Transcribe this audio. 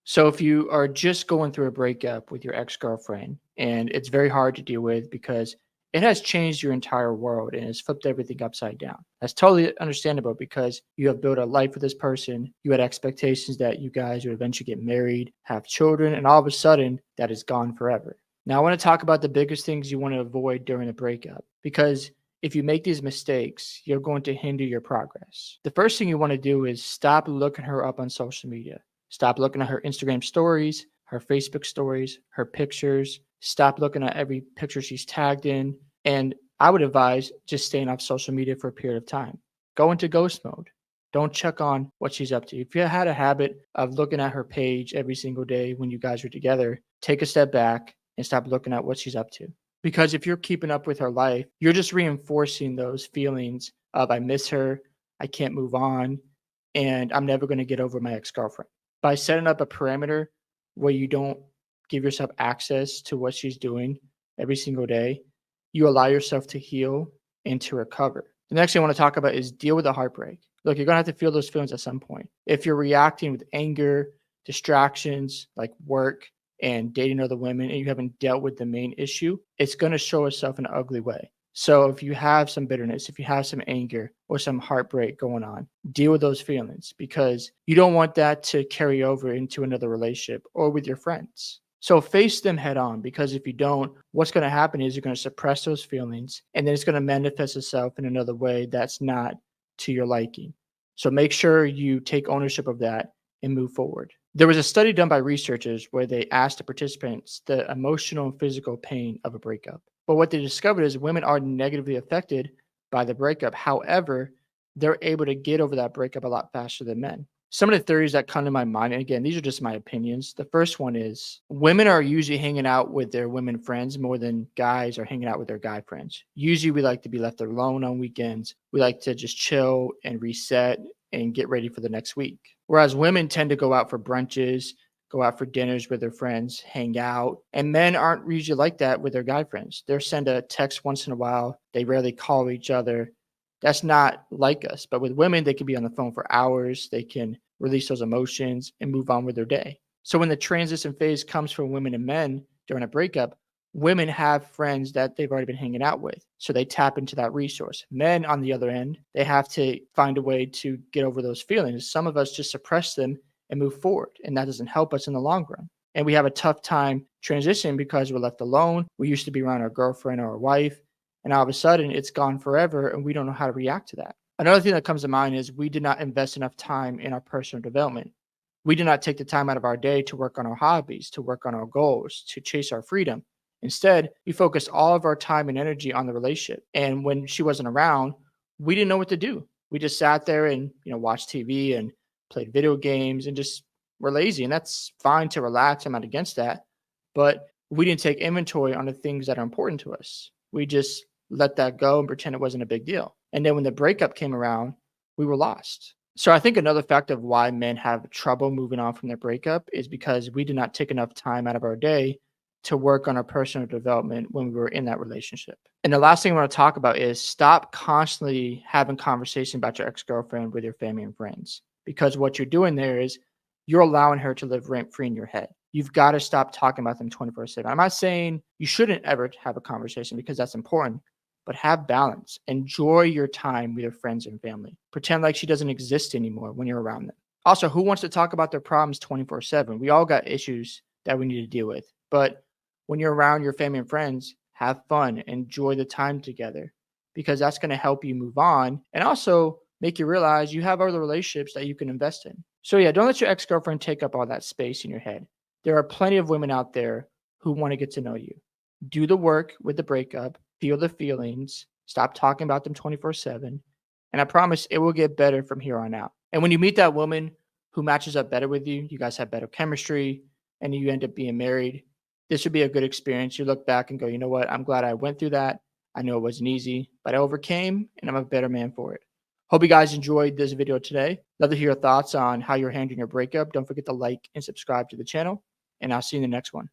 So if you are just going through a breakup with your ex-girlfriend and it's very hard to deal with because it has changed your entire world and has flipped everything upside down. That's totally understandable because you have built a life with this person. You had expectations that you guys would eventually get married, have children, and all of a sudden that is gone forever. Now I want to talk about the biggest things you want to avoid during a breakup because if you make these mistakes, you're going to hinder your progress. The first thing you want to do is stop looking her up on social media. Stop looking at her Instagram stories, her Facebook stories, her pictures. Stop looking at every picture she's tagged in. And I would advise just staying off social media for a period of time. Go into ghost mode. Don't check on what she's up to. If you had a habit of looking at her page every single day when you guys are together, take a step back and stop looking at what she's up to. Because if you're keeping up with her life, you're just reinforcing those feelings of I miss her, I can't move on, and I'm never going to get over my ex girlfriend. By setting up a parameter where you don't give yourself access to what she's doing every single day, you allow yourself to heal and to recover. The next thing I want to talk about is deal with the heartbreak. Look, you're going to have to feel those feelings at some point. If you're reacting with anger, distractions like work and dating other women, and you haven't dealt with the main issue, it's going to show itself in an ugly way. So if you have some bitterness, if you have some anger or some heartbreak going on, deal with those feelings because you don't want that to carry over into another relationship or with your friends. So face them head on because if you don't, what's going to happen is you're going to suppress those feelings and then it's going to manifest itself in another way that's not to your liking. So make sure you take ownership of that and move forward. There was a study done by researchers where they asked the participants the emotional and physical pain of a breakup. But what they discovered is women are negatively affected by the breakup. However, they're able to get over that breakup a lot faster than men. Some of the theories that come to my mind, and again, these are just my opinions. The first one is women are usually hanging out with their women friends more than guys are hanging out with their guy friends. Usually, we like to be left alone on weekends. We like to just chill and reset and get ready for the next week. Whereas women tend to go out for brunches, go out for dinners with their friends, hang out. And men aren't usually like that with their guy friends. They'll send a text once in a while. They rarely call each other. That's not like us. But with women, they can be on the phone for hours. They can release those emotions and move on with their day. So when the transition phase comes for women and men during a breakup, women have friends that they've already been hanging out with. So they tap into that resource. Men, on the other end, they have to find a way to get over those feelings. Some of us just suppress them and move forward, and that doesn't help us in the long run. And we have a tough time transitioning because we're left alone. We used to be around our girlfriend or our wife, and all of a sudden it's gone forever and we don't know how to react to that. Another thing that comes to mind is we did not invest enough time in our personal development. We did not take the time out of our day to work on our hobbies, to work on our goals, to chase our freedom. Instead, we focused all of our time and energy on the relationship. And when she wasn't around, we didn't know what to do. We just sat there and, watched TV and played video games and just were lazy. And that's fine to relax. I'm not against that. But we didn't take inventory on the things that are important to us. We just let that go and pretend it wasn't a big deal. And then when the breakup came around, we were lost. So I think another fact of why men have trouble moving on from their breakup is because we did not take enough time out of our day to work on our personal development when we were in that relationship. And the last thing I want to talk about is stop constantly having conversation about your ex-girlfriend with your family and friends. Because what you're doing there is you're allowing her to live rent free in your head. You've got to stop talking about them 24/7. I'm not saying you shouldn't ever have a conversation because that's important, but have balance. Enjoy your time with your friends and family. Pretend like she doesn't exist anymore when you're around them. Also, who wants to talk about their problems 24/7? We all got issues that we need to deal with. But when you're around your family and friends, have fun, enjoy the time together because that's going to help you move on and also make you realize you have other relationships that you can invest in. So yeah, don't let your ex-girlfriend take up all that space in your head. There are plenty of women out there who want to get to know you. Do the work with the breakup, feel the feelings, stop talking about them 24/7, and I promise it will get better from here on out. And when you meet that woman who matches up better with you, you guys have better chemistry, and you end up being married, this would be a good experience. You look back and go, you know what? I'm glad I went through that. I know it wasn't easy, but I overcame, and I'm a better man for it. Hope you guys enjoyed this video today. Love to hear your thoughts on how you're handling your breakup. Don't forget to like and subscribe to the channel, and I'll see you in the next one.